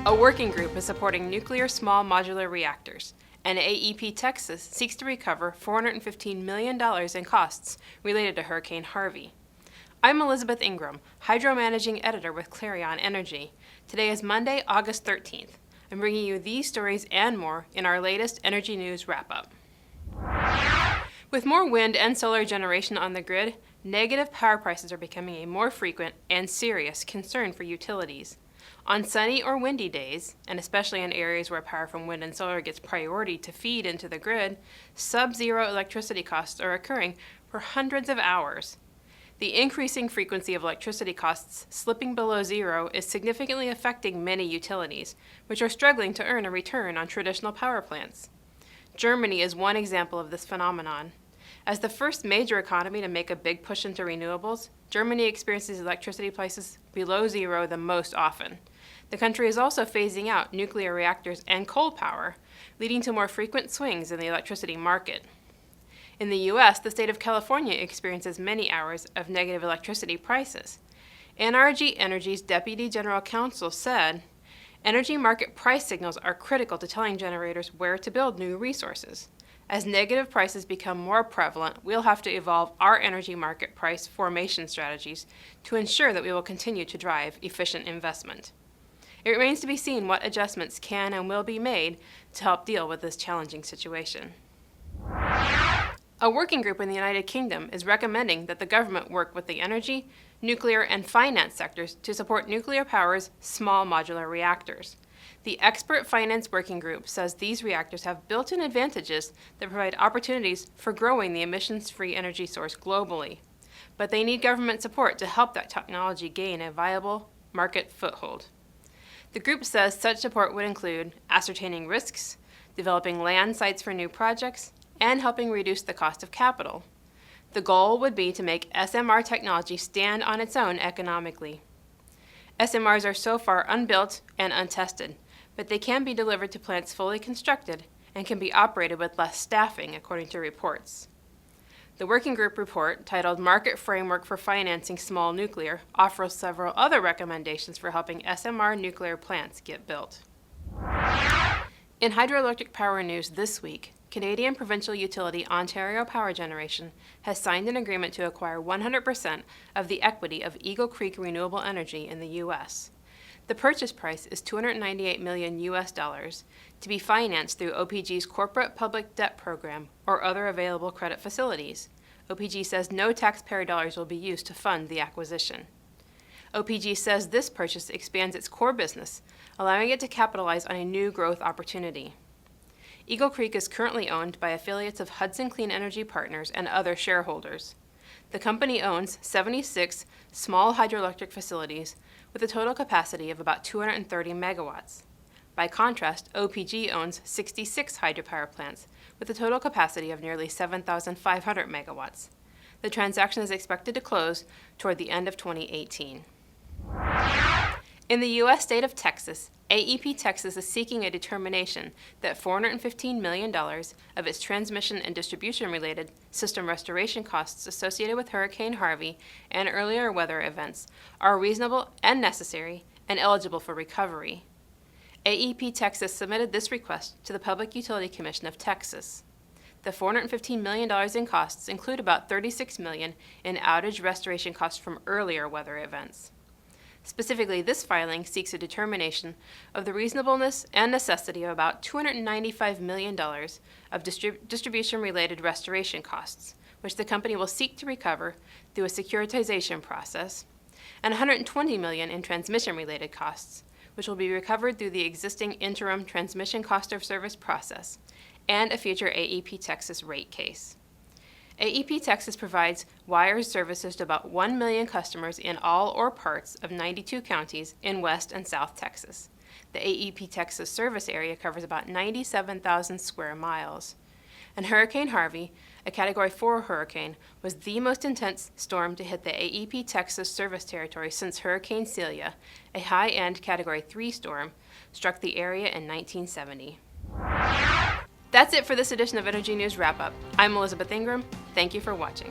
A working group is supporting nuclear small modular reactors, and AEP Texas seeks to recover $415 million in costs related to Hurricane Harvey. I'm Elizabeth Ingram, Hydro Managing Editor with Clarion Energy. Today is Monday, August 13th. I'm bringing you these stories and more in our latest Energy News Wrap-Up. With more wind and solar generation on the grid, negative power prices are becoming a more frequent and serious concern for utilities. On sunny or windy days, and especially in areas where power from wind and solar gets priority to feed into the grid, sub-zero electricity costs are occurring for hundreds of hours. The increasing frequency of electricity costs slipping below zero is significantly affecting many utilities, which are struggling to earn a return on traditional power plants. Germany is one example of this phenomenon. As the first major economy to make a big push into renewables, Germany experiences electricity prices below zero the most often. The country is also phasing out nuclear reactors and coal power, leading to more frequent swings in the electricity market. In the U.S., the state of California experiences many hours of negative electricity prices. NRG Energy's Deputy General Counsel said, "Energy market price signals are critical to telling generators where to build new resources. As negative prices become more prevalent, we'll have to evolve our energy market price formation strategies to ensure that we will continue to drive efficient investment." It remains to be seen what adjustments can and will be made to help deal with this challenging situation. A working group in the United Kingdom is recommending that the government work with the energy, nuclear, and finance sectors to support nuclear power's small modular reactors. The Expert Finance Working Group says these reactors have built-in advantages that provide opportunities for growing the emissions-free energy source globally. But they need government support to help that technology gain a viable market foothold. The group says such support would include ascertaining risks, developing land sites for new projects, and helping reduce the cost of capital. The goal would be to make SMR technology stand on its own economically. SMRs are so far unbuilt and untested, but they can be delivered to plants fully constructed and can be operated with less staffing, according to reports. The working group report, titled Market Framework for Financing Small Nuclear, offers several other recommendations for helping SMR nuclear plants get built. In hydroelectric power news this week, Canadian provincial utility Ontario Power Generation has signed an agreement to acquire 100% of the equity of Eagle Creek Renewable Energy in the U.S. The purchase price is $298 million to be financed through OPG's Corporate Public Debt Program or other available credit facilities. OPG says no taxpayer dollars will be used to fund the acquisition. OPG says this purchase expands its core business, allowing it to capitalize on a new growth opportunity. Eagle Creek is currently owned by affiliates of Hudson Clean Energy Partners and other shareholders. The company owns 76 small hydroelectric facilities with a total capacity of about 230 megawatts. By contrast, OPG owns 66 hydropower plants with a total capacity of nearly 7,500 megawatts. The transaction is expected to close toward the end of 2018. In the U.S. state of Texas, AEP Texas is seeking a determination that $415 million of its transmission and distribution-related system restoration costs associated with Hurricane Harvey and earlier weather events are reasonable and necessary and eligible for recovery. AEP Texas submitted this request to the Public Utility Commission of Texas. The $415 million in costs include about $36 million in outage restoration costs from earlier weather events. Specifically, this filing seeks a determination of the reasonableness and necessity of about $295 million of distribution-related restoration costs, which the company will seek to recover through a securitization process, and $120 million in transmission-related costs, which will be recovered through the existing interim transmission cost of service process, and a future AEP Texas rate case. AEP Texas provides wire services to about 1 million customers in all or parts of 92 counties in West and South Texas. The AEP Texas service area covers about 97,000 square miles. And Hurricane Harvey, a Category 4 hurricane, was the most intense storm to hit the AEP Texas service territory since Hurricane Celia, a high-end Category 3 storm, struck the area in 1970. That's it for this edition of Energy News Wrap-Up. I'm Elizabeth Ingram. Thank you for watching.